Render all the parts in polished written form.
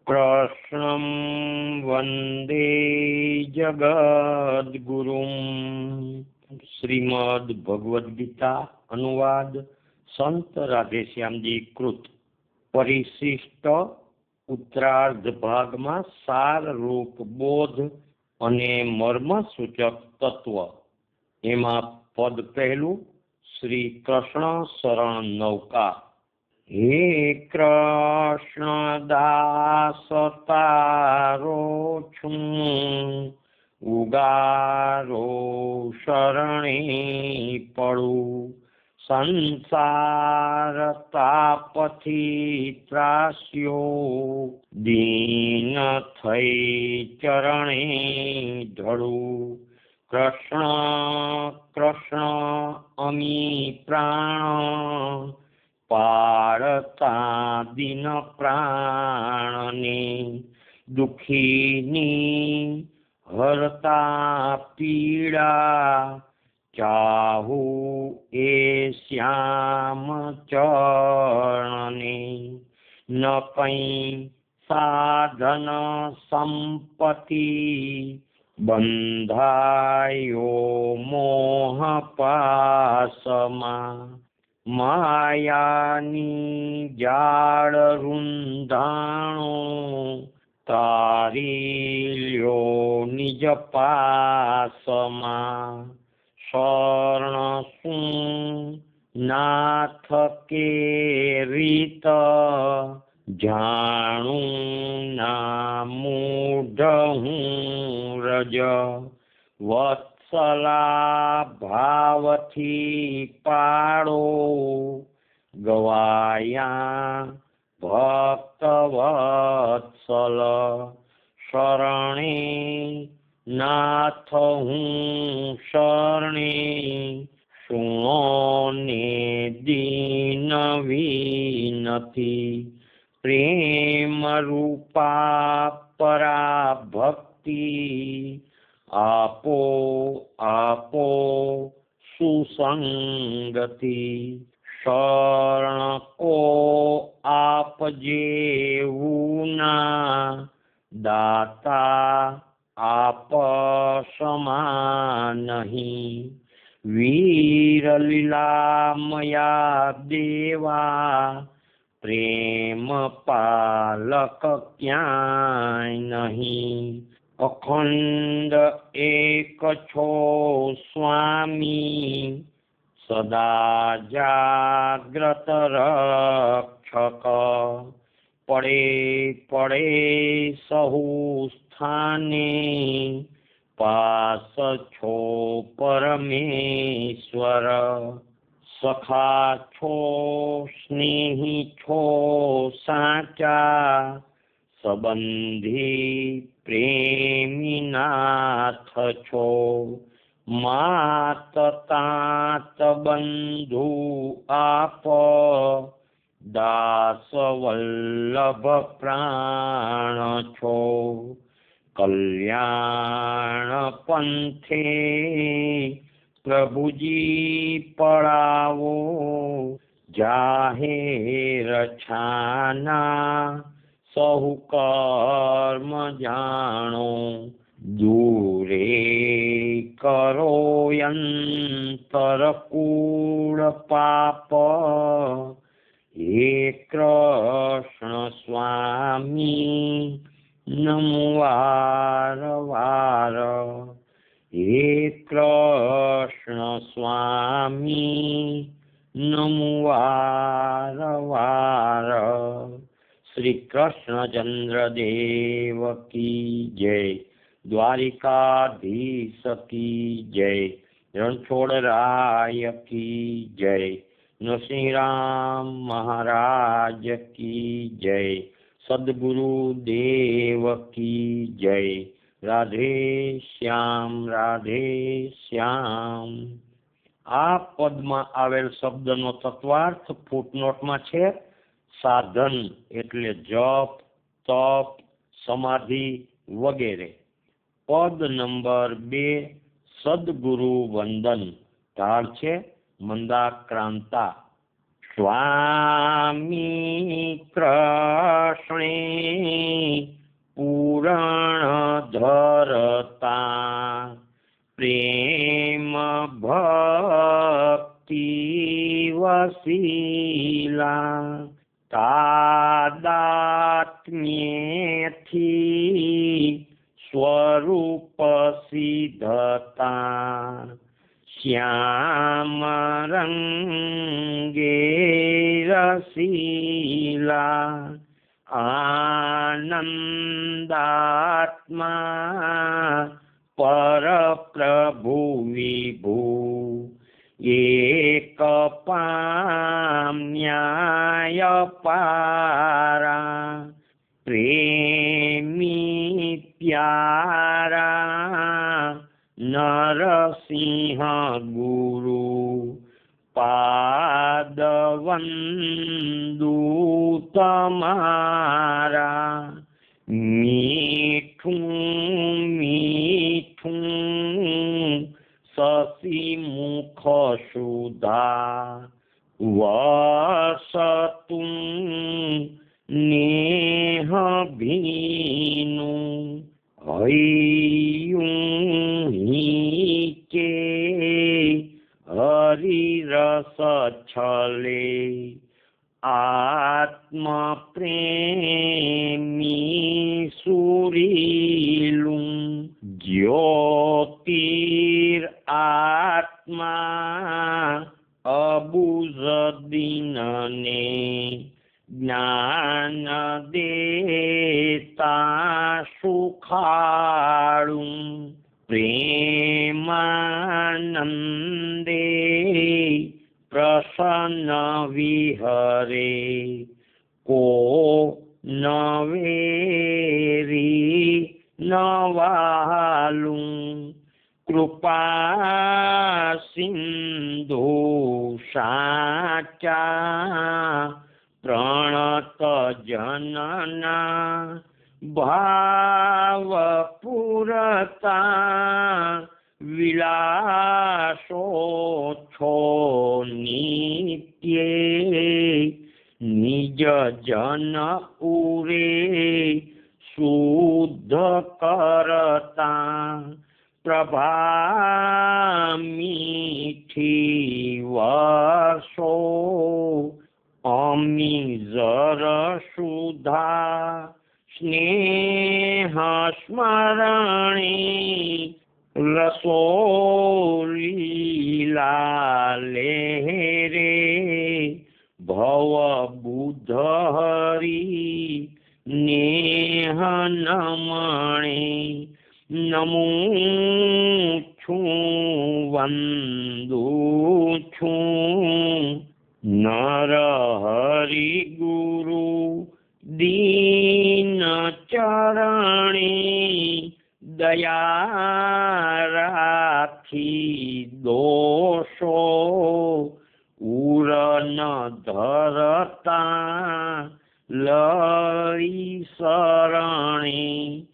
कृष्णं वन्दे जगद्गुरुं। श्रीमद् भगवद गीता अनुवाद संत राधेश्याम जी कृत परिशिष्ट उत्तरार्ध भाग में सार रूप बोध अने मर्म सूचक तत्व। एमा पद पहलू श्री कृष्ण शरण नौका। हे कृष्ण दास तारो छूं, उगारो शरणे पड़ू। संसार तापथी त्रास्यो, दीन थई चरणे ढळू। कृष्ण कृष्ण अमी प्राण, पारता दीन प्राणने। दुखीनी हरता पीड़ा, चाहू ए श्याम चरणने। न कई साधन संपत्ति, बंधायो मोह पासमा। मायानी जाड़ रुंधाणो, तारी ल्यो निज पासमा। शरण सूं नाथ के रीत, जाणू ना मूढ़ हूँ रज। वत्सला भावथी पाड़ो, गवाया भक्त वत्सल। शरणे नाथ हूँ शरणे, सुनो ने दीन विनती। प्रेम रूपा परा भक्ति, आपो आपो सुसंगति। शरण को आप जेऊना, दाता आप समान नहीं। वीर लीला मया देवा, प्रेम पालक क्याय नहीं। अखंड एक छो स्वामी, सदा जाग्रत रक्षक। पड़े पड़े सहु स्थाने, पास छो परमेश्वर। सखा छो स्नेही छो साचा, संबंधी प्रेमी नाथ छो। मात तात बंधु आप, दास वल्लभ प्राण छो। कल्याण पंथे प्रभुजी पड़ावो, जाहेर छाना सहु कर्म जानो। दूरे करो यंतर कूड़ पाप, हे कृष्ण स्वामी नमवार वार। हे कृष्ण स्वामी नमवार वार। श्री कृष्णचंद्र देव की जय। द्वारिकाधीश की जय। रणछोड़राय की जय। नरसिंह राम महाराज की जय। सद्गुरु देव की जय। राधे श्याम राधे श्याम। आ पद में आवेल शब्द नो तत्वार्थ फूटनोट में छे। साधन एटले जप, तप, समाधि वगैरह। पद नंबर 2 सद्गुरु वंदन। ढाल छे मंदाक्रांता। स्वामी कृष्णे તાદાત્મ્યેથી સ્વરૂપ સિદ્ધતા શ્યામ રંગે રસીલા આનંદાત્મા પરપ્રભુ વિભુ એક પામ્યાય પારા પ્રેમી પ્યારા નરસિંહ ગુરુ પાદવંદુ તમારા મીઠું મીઠું શશી મુખ સુધા વસતું નેહ ભીનું હૈયું કે હરિરસ છલે આત્મ પ્રેમી સુરીલું જ્યોતિર આત્મા અબુઝ દીનને જ્ઞાન દેતા સુખાળું પ્રેમાનંદે પ્રસન્ન વિહરે કો નવેરી નવાલું કૃપા સિંધુ સાચા પ્રણત જનના ભાવ પૂરતા વિલાસો છો નિત્યે નિજ જન ઉરે શુદ્ધ કરતા પ્રભા મીઠી વર્ષો અમી જર સુધા સ્નેહ સ્મરણે રસોલીલા લેરે ભવ બુદ્ધ હરી નેહ નમણે નમું છું વંદુ છું નર હરિ ગુરુ દીન ચરણે દયા રાખી દોષો ઉર ન ધરતા લઈ શરણે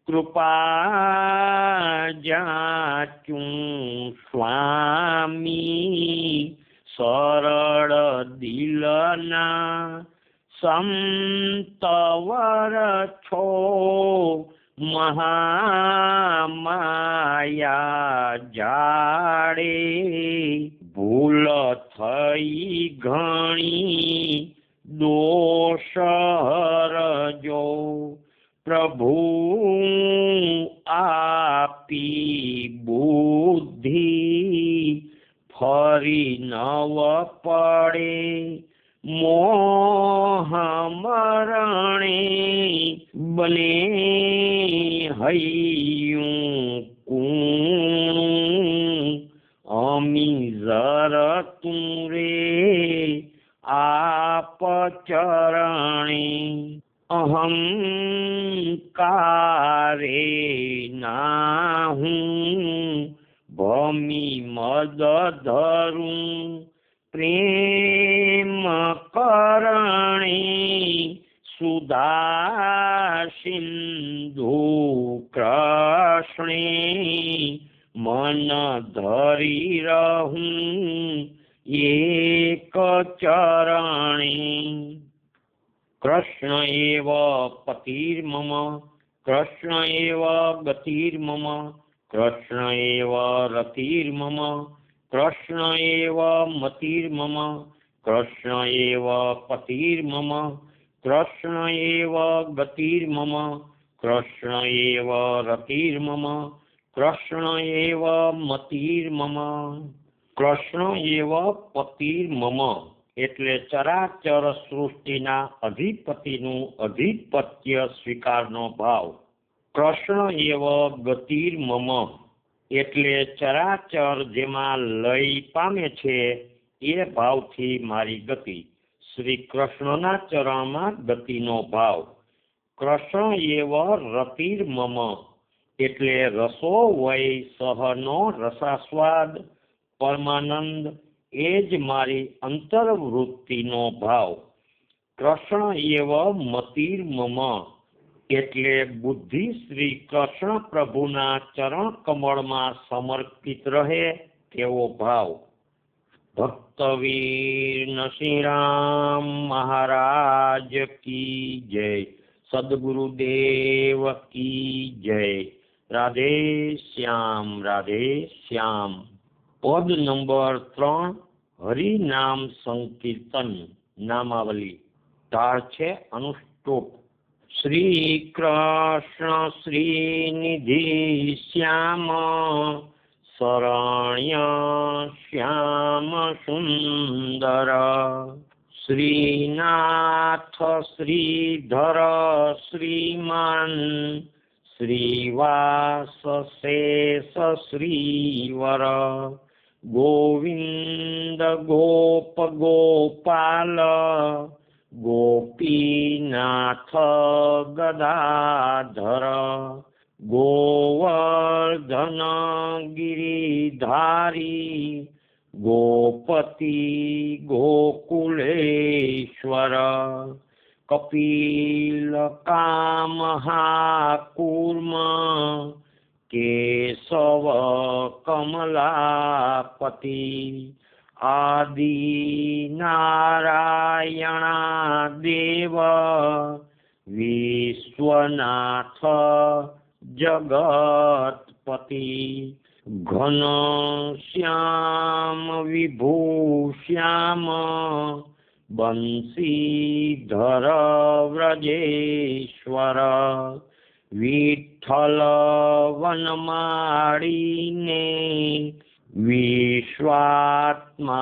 કૃપા જાચું સ્વામી સરળ દિલના સંતવર છો મહામાયા જાડે ભૂલ થઈ ઘણી દોષ હરજો પ્રભુ આપી બુદ્ધિ ફરી નવ પડે મોહ મરણે બને હૈયું કૂણું અમી જર તું રે આપ ચરણે અહંકારે નાહું ભમી મદ ધરું પ્રેમ કરણે સુધા સિંધુ કૃષ્ણે મન ધરી રહું એક ચરણે કૃષ્ણ એવ પતિર્મમ કૃષ્ણ એવ ગતિર્મમ કૃષ્ણ એવ રતિર્મમ કૃષ્ણ એવ મતિર્મમ कृष्ण एव पतिर्मम कृष्ण एव गतिर्मम कृष्ण एव रतिर्मम कृष्ण एव मतिर्मम कृष्ण एव पतिर्मम એટલે ચરાચર સૃષ્ટિના અધિપતિનું અધિપત્ય સ્વીકારનો ભાવ. કૃષ્ણ એવ ગતિર્મમ એટલે ચરાચર જેમાં લય પામે છે એ ભાવથી મારી ગતિ. શ્રી કૃષ્ણના ચરણમાં ગતિનો ભાવ. કૃષ્ણ એવ રતિર્મમ એટલે રસો વય સહનો રસાસ્વાદ પરમાનંદ એ જ મારી અંતર્વૃત્તિનો ભાવ. કૃષ્ણ એવ મતિર્મમ એટલે બુદ્ધિ શ્રી કૃષ્ણ પ્રભુના ચરણ કમળમાં સમર્પિત રહે તેવો ભાવ. ભક્તવીર નરસિંહરામ મહારાજ કી જય. સદગુરુદેવ કી જય. રાધે શ્યામ રાધે શ્યામ. પદ નંબર 3 હરિનામ સંકીર્તન નામાવલી. તાળ છે અનુષ્ટોપ. શ્રી કૃષ્ણ શ્રીનિધિ શ્યામ શરણ્ય શ્યામ સુંદર શ્રીનાથ શ્રીધર શ્રીમાન શ્રીવાસ શેષ શ્રીવર ગોવિંદ ગોપ ગોપાલ ગોપીનાથ ગદાધર ગોવર્ધન ગિરિધારી ગોપતિ ગોકુલેશ્વર કપિલ કામહાકૂર્મ કેશવ કમલાપતિ આદિ નારાયણા દેવ વિશ્વનાથ જગતપતિ ઘન શ્યામ વિભૂશ્યામ બંશીધર વ્રજેશ્વર વિઠ્ઠલ વનમાળીને વિશ્વાત્મા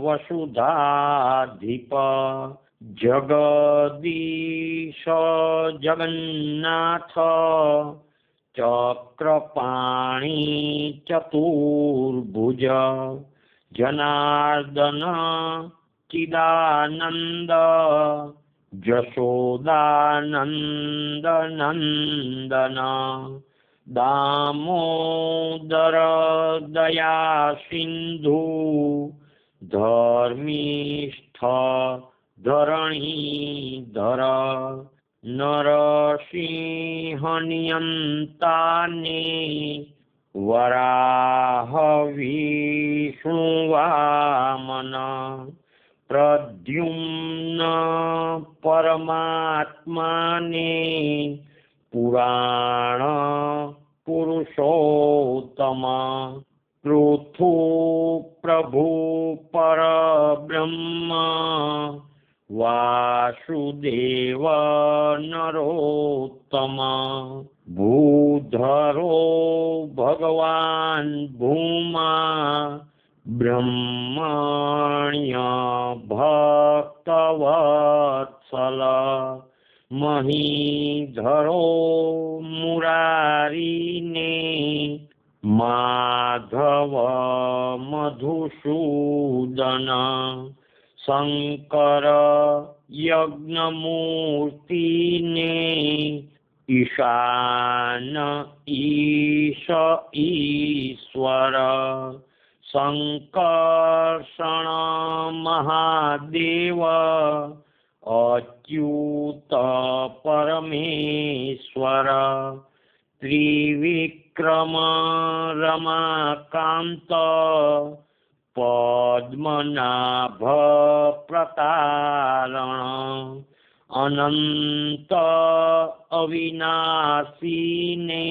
વસુધાધિપ જગદીશ જગન્નાથ ચક્રપાણી ચતુર્ભુજ જનાર્દન ચિદાનંદ જશોદાનંદ નંદન દામોદર દયા સિંધુ ધર્મિષ્ઠ ધરણીધર નરસિંહ નિયંતાને વરાહ વિષ્ણુ વામન પ્રદ્યુમ્ન પરમાત્માને પુરાણ પુરુષોત્તમ પૃથુ પ્રભુ પરબ્રહ્મ વાસુદેવ નરોત્તમ ભૂધરો ભગવાન ભૂમા બ્રહ્મણ્ય ભક્તવત્સલ મહીધરો મુરારીને માધવ મધુસૂદન શંકર યજ્ઞમૂર્તિને ઈશાન ઈશ ઈશ્વર શંકર્ષણ મહાદેવ અચ્યુત પરમેશ્વર ત્રિવિક્રમ રમાકાંત પદ્મનાભ પ્રતારણ અનંત અવિનાશીને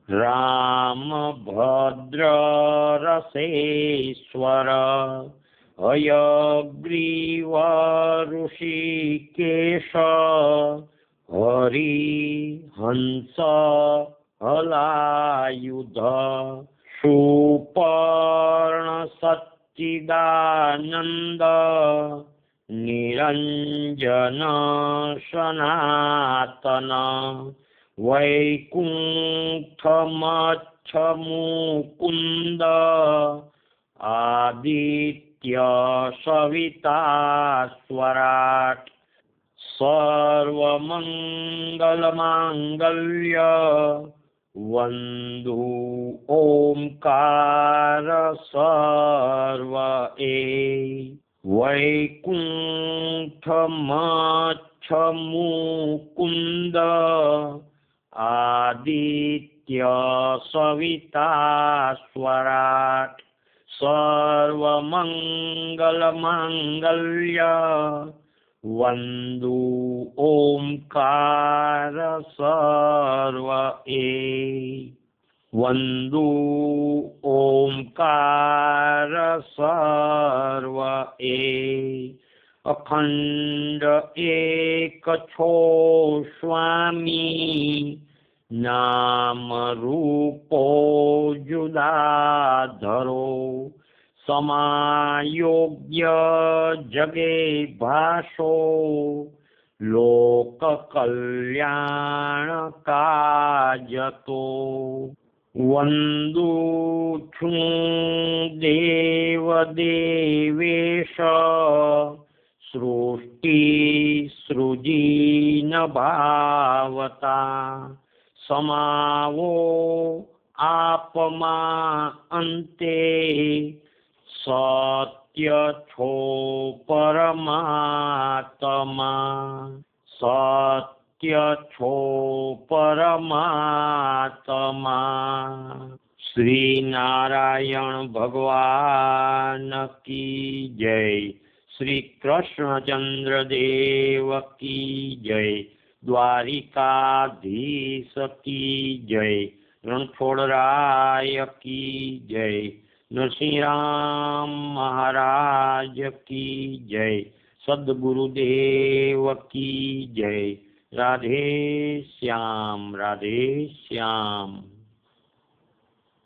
રામ ભદ્ર રસેશ્વર हयग्रीव ऋषिकेश हरिहंस हलायुध सुपर्ण सच्चिदानंद निरंजन सनातन वैकुंठ मच्छ मुकुंद आदित्य सविता स्वराट सर्वमंगलमांगल्य वंदु ओंकार सर्व वैकुंठ मच्छ मुकुंद आदित्य सविता स्वराट सर्वमंगलमांगल्य वंदु ओंकार सर्व वंदु ओंकार सर्व अखंड एक छो स्वामी नाम रूपो जुदा धरो समायोग्य जगे भाषो लोक कल्याण काजतो वंदु छू देव देवेश सृष्टि सृजीन भावता समावो आपमा अंते सत्य छो परमात्मा सत्य छो परमात्मा श्री नारायण भगवान की जय श्री कृष्णचंद्र देव की जय द्वारिकाधीश की जय रणछोड़राय की जय नरसिंह राम महाराज की जय सद्गुरुदेव की जय राधे श्याम राधे श्याम।